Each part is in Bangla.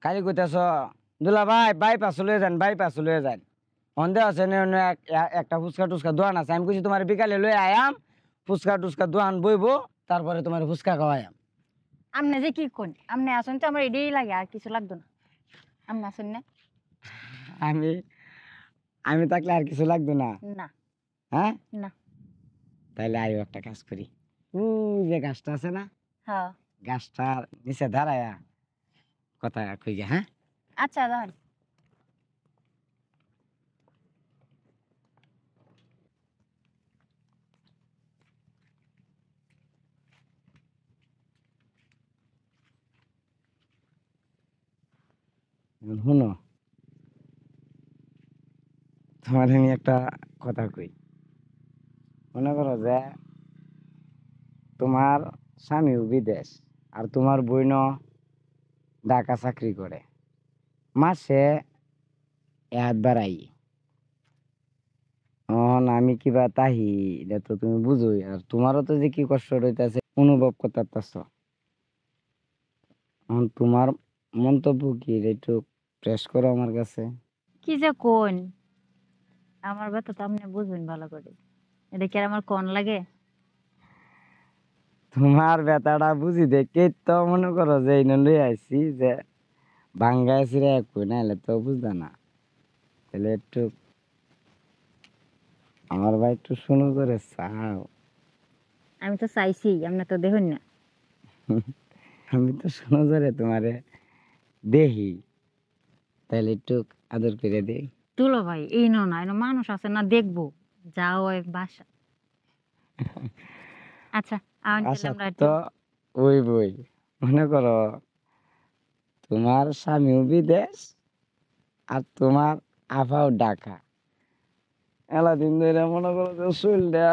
খালি কইতাছ দুলা ভাই বাইপাস লয়ে যান বাইপাস লয়ে যান সন্দেহ আছে একটা ফুচকা টুচকা দোয়ান আছে আমি কইছি তোমার বিকালে লয়ে আয়াম ফুচকা টুচকা দোয়ান বইবো তারপরে তোমার ফুচকা খাওয়ায়াম আমনে যে কি কোন আমনে আসুন তো আমার এটাই লাগে আর কিছু লাগতো না আমনে আসুন না আমি আমি থাকলে আর কিছু লাগতো না না হ্যাঁ না তাইলে আইও একটা কাজ করি ওই যে গাছটা আছে না হ্যাঁ গাছটার নিচে দাঁড়ায়া কথা কই গে হ্যাঁ আচ্ছা দাঁড়ান শুনো তোমার আমি একটা কথা কই মনে করো যে তোমার স্বামীও বিদেশ আর তোমার বোন ঢাকা চাকরি করে মাসে একবারাই আমি কিবা তাহি এটা তো তুমি বুঝোই আর তোমারও তো যে কি কষ্ট রইতেছে অনুভব করতেছ তোমার মন্তব্য কি একটু প্রেস করো আমার কাছে কি যে কোন আমার ব্যথা তো আপনি বুঝবেন ভালো করে এটা কি আর আমার কোন লাগে তোমার ব্যথাটা বুঝি দেখে তো মনে করো যে এই লই আইছি যে ভাঙ্গায় ছিঁড়ে এক কই নাইলে তো বুঝবে না তাহলে একটু আমার ভাই একটু শুনো করে চাও আমি তো চাইছি আপনি তো দেখুন না আমি তো শুনো করে তোমারে দেখি তাহলে একটু আদর করে দেই তুলো ভাই এই না এনো মানুষ আছে না দেখবো যাও ওই বাসা আচ্ছা আউন আচ্ছা আমরা একটু তো ওই বই মনে করো তোমার স্বামীও বিদেশ আর তোমার আফাও ঢাকা এলা দিন ধরে মনে করো যে শরীরটা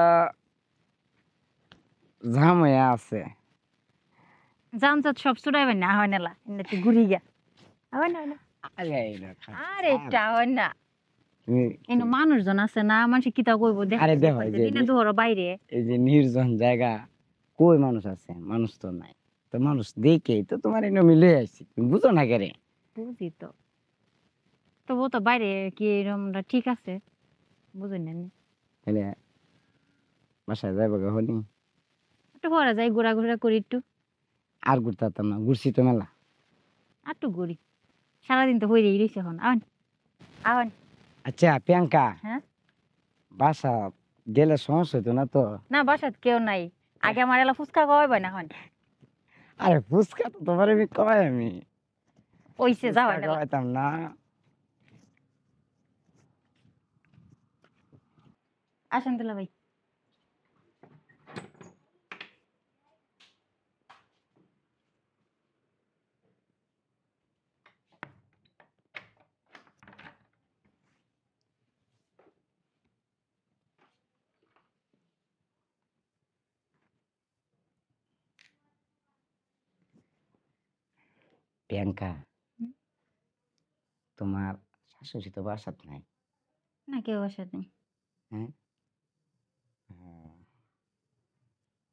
জাম হয়ে আছে জানজাত সব ছুটাইবেন না হয় না একটু ঘুরি গা হয় না আরে এই দেখো, আরে এটা হয় না তুমি এনো মানুষজন আছে না মানুষ কিতা কইবো আরে দেখো এই যে দিনে দুহর বাইরে এই যে নির্জন জায়গা কই মানুষ আছে মানুষ তো নাই তো মানুষ দেখেই তো তোমার এনে মিলে আসছি তুমি বুঝো না কেরে বুঝি তো তবু তো বাইরে কি এরকমটা ঠিক আছে বুঝুন না তাহলে বাসায় যাইব হনি একটু ঘরে যাই ঘোরাঘুরা করি একটু আর ঘুরতে পারতাম না ঘুরছি তো মেলা আর একটু ঘুরি সারাদিন তো হইরেই রয়েছে এখন আহন আহন আচ্ছা প্রিয়াঙ্কা হ্যাঁ বাসা গেলে সমস্যা হইতো না তো না বাসাত কেউ নাই আগে আমার এলা ফুচকা খাওয়াইবে না হন আরে ফুচকা তো তোমার আমি কয় আমি ওইসে ফুচকা যাওয়াই না খাওয়াইতাম না আসেন দুলা ভাই প্রিয়াঙ্কা হুম? তোমার শাশুড়ি তো বাসাত নাই না কেউ বাসাত নেই হ্যাঁ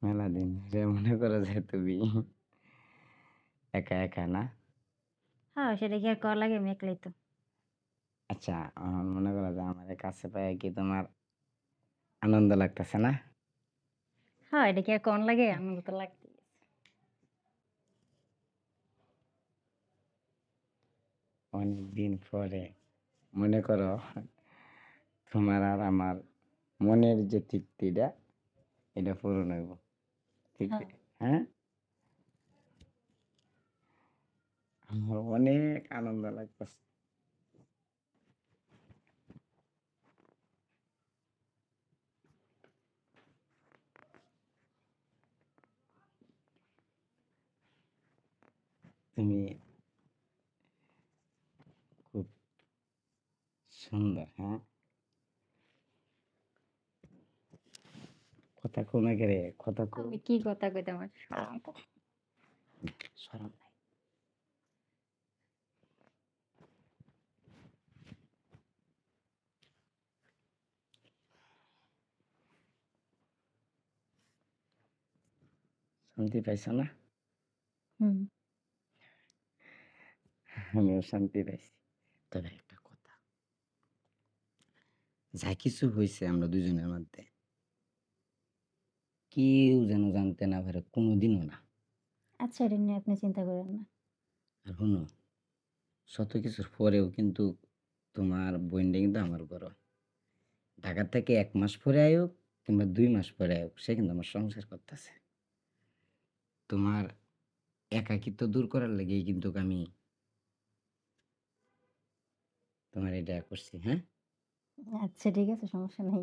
মেলা দিন যে মনে করো যে তুমি একা একা না হ্যাঁ সেটা কি আর করা লাগে আমি একলাই তো আচ্ছা মনে করো যে আমার কাছে পাই কি তোমার আনন্দ লাগতেছে না হ্যাঁ এটা কি আর কোন লাগে আমার তো লাগতে অনেক দিন পরে মনে করো তোমার আর আমার মনের যে তৃপ্তিটা এটা পূরণ হইব ঠিক হ্যাঁ হ্যাঁ আমার অনেক আনন্দ লাগতেছে তুমি খুব সুন্দর হ্যাঁ কথা কমে গেলে কথা কম আমি কি কথা কইতে আমার শরম করে। শরম নাই শান্তি পাইছো না হুম আমিও শান্তি পাইছি। তবে একটা কথা, যা কিছু হইছে আমরা দুজনের মধ্যে কেউ যেন জানতে না পারে, কোনোদিনও না। আচ্ছা, এটা নিয়ে আপনি চিন্তা করেন না। আর শুনো, শত কিছুর পরেও কিন্তু তোমার বোনটা কিন্তু আমার বড়। ঢাকা থেকে ১ মাস পরে আইউক কিংবা ২ মাস পরে আইউক, সে কিন্তু আমার সংসার করতেছে। তোমার একাকিত্ব দূর করার লাগেই কিন্তু আমি তোমার এটা করছি, হ্যাঁ? আচ্ছা, ঠিক আছে, সমস্যা নাই।